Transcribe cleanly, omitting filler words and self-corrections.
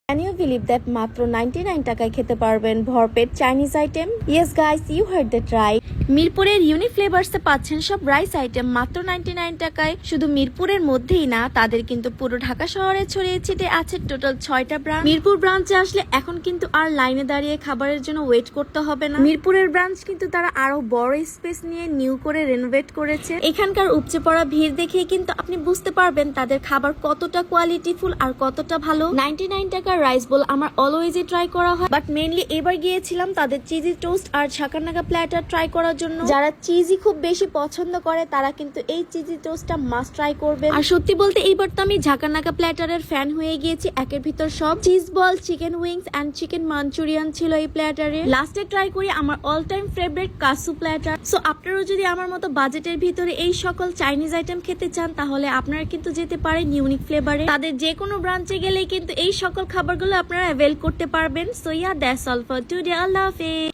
Can you believe that মাত্র 99 টাকায় খেতে পারবেন ভরপেট Chinese item? Yes guys, you heard that right. মিরপুরের ইউনিক ফ্লেভারসে পাচ্ছেন সব রাইস আইটেম মাত্র 99 টাকায়। শুধু মিরপুরের মধ্যেই না, তাদের কিন্তু পুরো ঢাকা শহরে ছড়িয়ে ছিটে আছে টোটাল 6টা ব্রাঞ্চ। মিরপুর ব্রাঞ্চে আসলে এখন কিন্তু আর লাইনে দাঁড়িয়ে খাবারের জন্য ওয়েট করতে হবে না। মিরপুরের ব্রাঞ্চ কিন্তু তারা আরো বড় স্পেস নিয়ে নিউ করে রেনোভেট করেছে। এখানকার উপচে পড়া ভিড় দেখে কিন্তু আপনি বুঝতে পারবেন তাদের খাবার কতটা কোয়ালিটিফুল আর কতটা ভালো। 99 টাকার রাইস বোল আমার অলওয়েজই ট্রাই করা হয়, বাট মেইনলি এবার গিয়েছিলাম তাদের চিজি টোস্ট আর ছাকানাগা প্ল্যাটার ট্রাই করার জন্য। যারা চিজি খুব বেশি পছন্দ করে তারা কিন্তু এই চিজি টোস্টটা মাস্ট ট্রাই করবে। আর সত্যি বলতে এইবার তো আমি ঝাঁকানাকা প্ল্যাটারের ফ্যান হয়ে গিয়েছি। একের ভিতর সব cheese ball, chicken wings and chicken Manchurian ছিল এই প্ল্যাটারে। লাস্টে ট্রাই করি আমার অল টাইম ফেভারিট কাসু প্ল্যাটার। সো আপনারাও যদি আমার মতো বাজেটের ভিতরে এই সকল চাইনিজ আইটেম খেতে চান তাহলে আপনারা কিন্তু যেতে পারেন ইউনিক ফ্লেভারে। তাদের যে কোনো ব্রাঞ্চে গেলেই কিন্তু এই সকল খাবারগুলো আপনারা অ্যাভেল করতে পারবেন। So yeah, that's all for today. আল্লাহ হাফেজ।